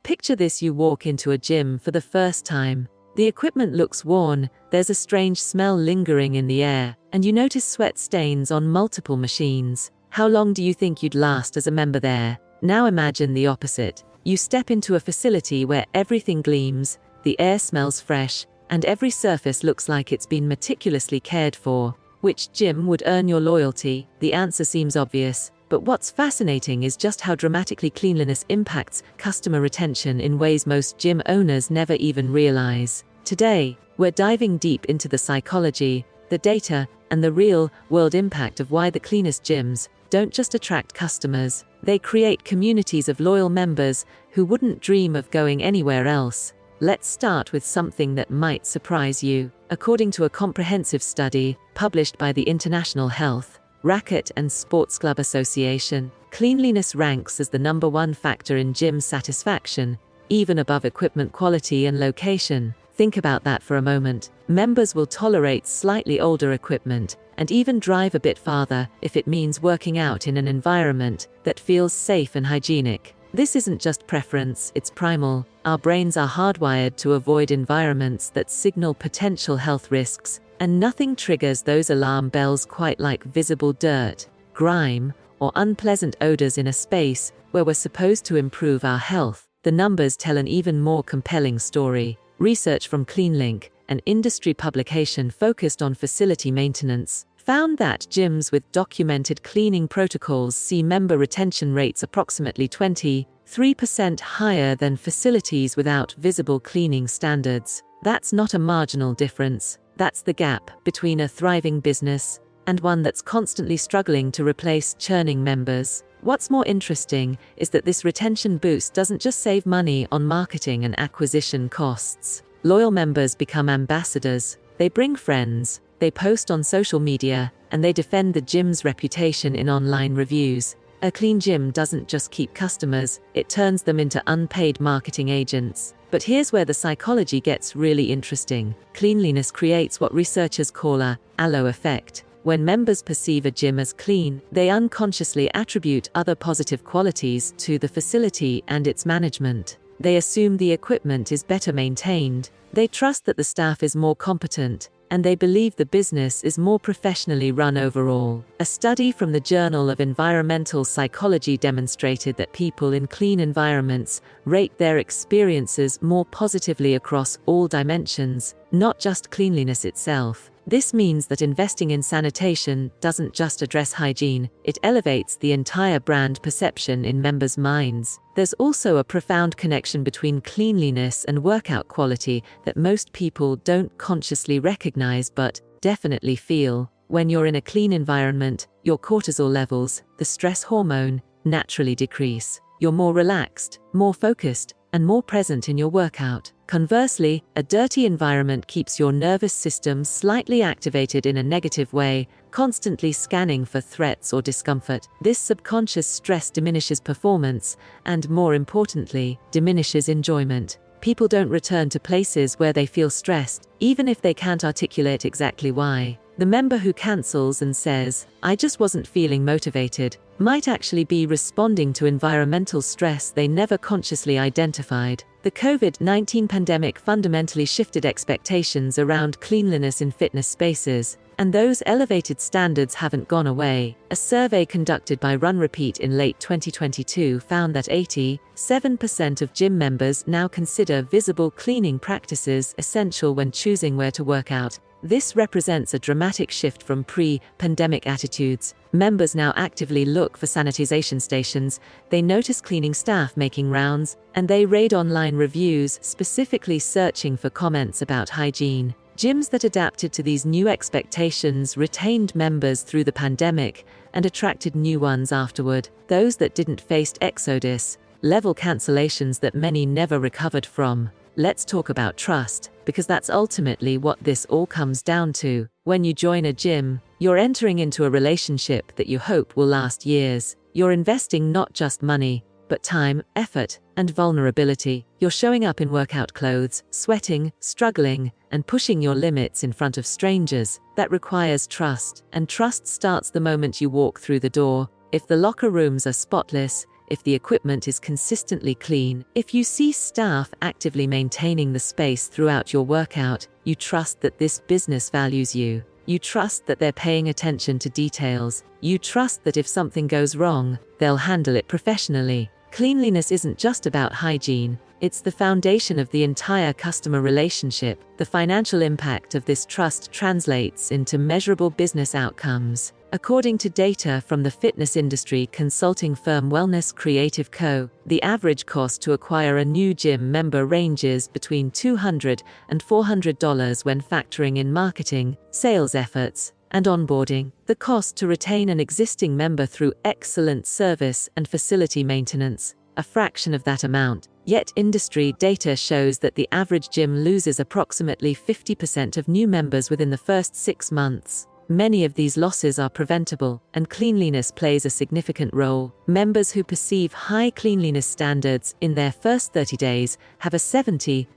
Picture this: you walk into a gym for the first time. The equipment looks worn, there's a strange smell lingering in the air, and you notice sweat stains on multiple machines. How long do you think you'd last as a member there? Now imagine the opposite. You step into a facility where everything gleams, the air smells fresh, and every surface looks like it's been meticulously cared for. Which gym would earn your loyalty? The answer seems obvious, but what's fascinating is just how dramatically cleanliness impacts customer retention in ways most gym owners never even realize. Today, we're diving deep into the psychology, the data, and the real-world impact of why the cleanest gyms don't just attract customers, they create communities of loyal members who wouldn't dream of going anywhere else. Let's start with something that might surprise you. According to a comprehensive study published by the International Health, Racquet and Sports Club Association, cleanliness ranks as the #1 factor in gym satisfaction, even above equipment quality and location. Think about that for a moment. Members will tolerate slightly older equipment and even drive a bit farther if it means working out in an environment that feels safe and hygienic. This isn't just preference, it's primal. Our brains are hardwired to avoid environments that signal potential health risks, and nothing triggers those alarm bells quite like visible dirt, grime, or unpleasant odors in a space where we're supposed to improve our health. The numbers tell an even more compelling story. Research from Cleanliness, an industry publication focused on facility maintenance, found that gyms with documented cleaning protocols see member retention rates approximately 23% higher than facilities without visible cleaning standards. That's not a marginal difference, that's the gap between a thriving business and one that's constantly struggling to replace churning members. What's more interesting is that this retention boost doesn't just save money on marketing and acquisition costs. Loyal members become ambassadors, they bring friends, they post on social media, and they defend the gym's reputation in online reviews. A clean gym doesn't just keep customers, it turns them into unpaid marketing agents. But here's where the psychology gets really interesting. Cleanliness creates what researchers call a halo effect. When members perceive a gym as clean, they unconsciously attribute other positive qualities to the facility and its management. They assume the equipment is better maintained, they trust that the staff is more competent, and they believe the business is more professionally run overall. A study from the Journal of Environmental Psychology demonstrated that people in clean environments rate their experiences more positively across all dimensions, not just cleanliness itself. This means that investing in sanitation doesn't just address hygiene, it elevates the entire brand perception in members' minds. There's also a profound connection between cleanliness and workout quality that most people don't consciously recognize but definitely feel. When you're in a clean environment, your cortisol levels, the stress hormone, naturally decrease. You're more relaxed, more focused, and more present in your workout. Conversely, a dirty environment keeps your nervous system slightly activated in a negative way, constantly scanning for threats or discomfort. This subconscious stress diminishes performance and, more importantly, diminishes enjoyment. People don't return to places where they feel stressed, even if they can't articulate exactly why. The member who cancels and says, "I just wasn't feeling motivated," might actually be responding to environmental stress they never consciously identified. The COVID-19 pandemic fundamentally shifted expectations around cleanliness in fitness spaces, and those elevated standards haven't gone away. A survey conducted by Run Repeat in late 2022 found that 87% of gym members now consider visible cleaning practices essential when choosing where to work out. This represents a dramatic shift from pre-pandemic attitudes. Members now actively look for sanitization stations, they notice cleaning staff making rounds, and they raid online reviews, specifically searching for comments about hygiene. Gyms that adapted to these new expectations retained members through the pandemic and attracted new ones afterward. Those that didn't faced exodus-level cancellations that many never recovered from. Let's talk about trust, because that's ultimately what this all comes down to. When you join a gym, you're entering into a relationship that you hope will last years. You're investing not just money, but time, effort, and vulnerability. You're showing up in workout clothes, sweating, struggling, and pushing your limits in front of strangers. That requires trust, and trust starts the moment you walk through the door. If the locker rooms are spotless, if the equipment is consistently clean, if you see staff actively maintaining the space throughout your workout, you trust that this business values you. You trust that they're paying attention to details. You trust that if something goes wrong, they'll handle it professionally. Cleanliness isn't just about hygiene. It's the foundation of the entire customer relationship. The financial impact of this trust translates into measurable business outcomes. According to data from the fitness industry consulting firm Wellness Creative Co., the average cost to acquire a new gym member ranges between $200 and $400 when factoring in marketing, sales efforts, and onboarding. The cost to retain an existing member through excellent service and facility maintenance, a fraction of that amount. Yet industry data shows that the average gym loses approximately 50% of new members within the first 6 months. Many of these losses are preventable, and cleanliness plays a significant role. Members who perceive high cleanliness standards in their first 30 days have a 74%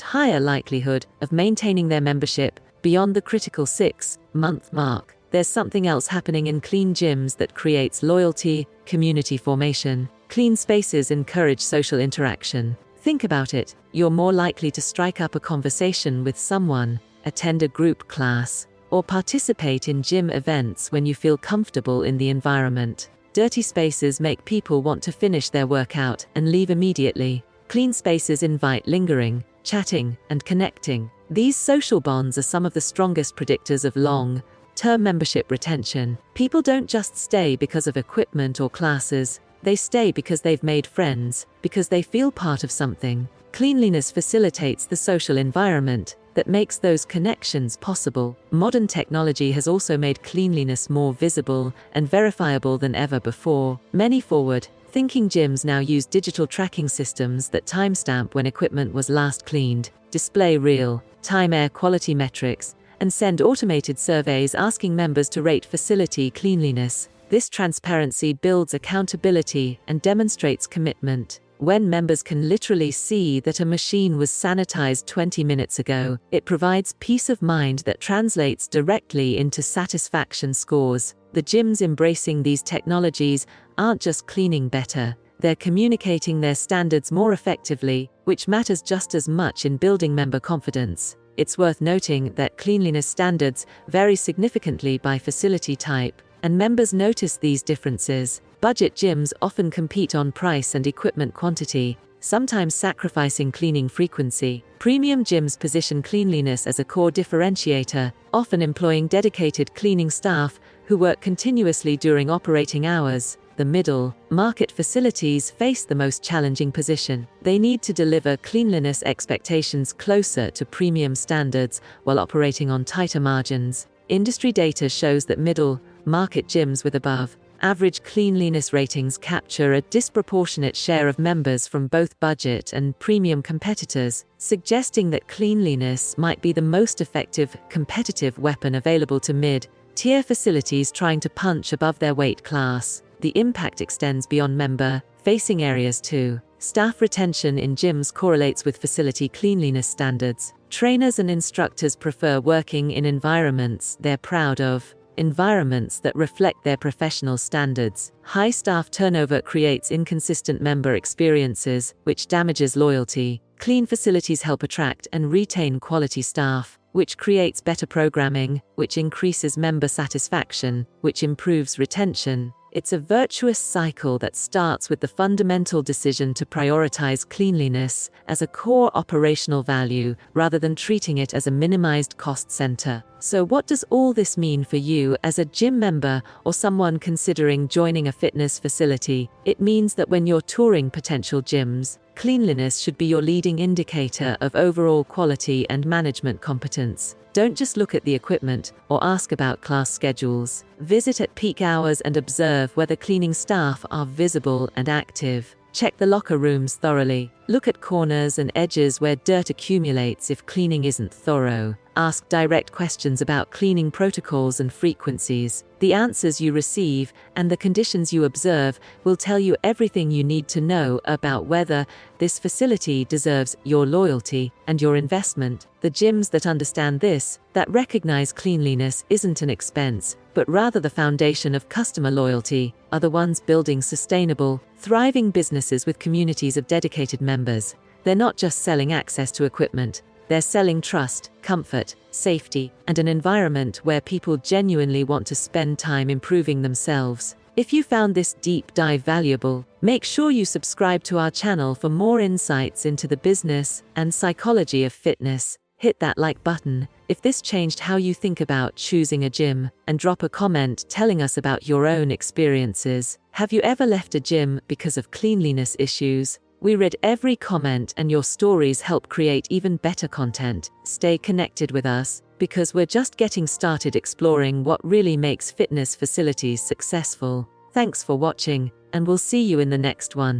higher likelihood of maintaining their membership beyond the critical 6-month mark. There's something else happening in clean gyms that creates loyalty, community formation. Clean spaces encourage social interaction. Think about it. You're more likely to strike up a conversation with someone, attend a group class, or participate in gym events when you feel comfortable in the environment. Dirty spaces make people want to finish their workout and leave immediately. Clean spaces invite lingering, chatting, and connecting. These social bonds are some of the strongest predictors of long-term membership retention. People don't just stay because of equipment or classes. They stay because they've made friends, because they feel part of something. Cleanliness facilitates the social environment that makes those connections possible. Modern technology has also made cleanliness more visible and verifiable than ever before. Many forward-thinking gyms now use digital tracking systems that timestamp when equipment was last cleaned, display real-time air quality metrics, and send automated surveys asking members to rate facility cleanliness. This transparency builds accountability and demonstrates commitment. When members can literally see that a machine was sanitized 20 minutes ago, it provides peace of mind that translates directly into satisfaction scores. The gyms embracing these technologies aren't just cleaning better, they're communicating their standards more effectively, which matters just as much in building member confidence. It's worth noting that cleanliness standards vary significantly by facility type, and members notice these differences. Budget gyms often compete on price and equipment quantity, sometimes sacrificing cleaning frequency. Premium gyms position cleanliness as a core differentiator, often employing dedicated cleaning staff who work continuously during operating hours. The middle-market facilities face the most challenging position. They need to deliver cleanliness expectations closer to premium standards while operating on tighter margins. Industry data shows that middle-market gyms with above-average cleanliness ratings capture a disproportionate share of members from both budget and premium competitors, suggesting that cleanliness might be the most effective competitive weapon available to mid-tier facilities trying to punch above their weight class. The impact extends beyond member-facing areas too. Staff retention in gyms correlates with facility cleanliness standards. Trainers and instructors prefer working in environments they're proud of, environments that reflect their professional standards. High staff turnover creates inconsistent member experiences, which damages loyalty. Clean facilities help attract and retain quality staff, which creates better programming, which increases member satisfaction, which improves retention. It's a virtuous cycle that starts with the fundamental decision to prioritize cleanliness as a core operational value rather than treating it as a minimized cost center. So what does all this mean for you as a gym member or someone considering joining a fitness facility? It means that when you're touring potential gyms, cleanliness should be your leading indicator of overall quality and management competence. Don't just look at the equipment or ask about class schedules. Visit at peak hours and observe whether cleaning staff are visible and active. Check the locker rooms thoroughly. Look at corners and edges where dirt accumulates if cleaning isn't thorough. Ask direct questions about cleaning protocols and frequencies. The answers you receive and the conditions you observe will tell you everything you need to know about whether this facility deserves your loyalty and your investment. The gyms that understand this, that recognize cleanliness isn't an expense, but rather the foundation of customer loyalty, are the ones building sustainable, thriving businesses with communities of dedicated members. They're not just selling access to equipment, they're selling trust, comfort, safety, and an environment where people genuinely want to spend time improving themselves. If you found this deep dive valuable, make sure you subscribe to our channel for more insights into the business and psychology of fitness. Hit that like button if this changed how you think about choosing a gym, and drop a comment telling us about your own experiences. Have you ever left a gym because of cleanliness issues? We read every comment, and your stories help create even better content. Stay connected with us, because we're just getting started exploring what really makes fitness facilities successful. Thanks for watching, and we'll see you in the next one.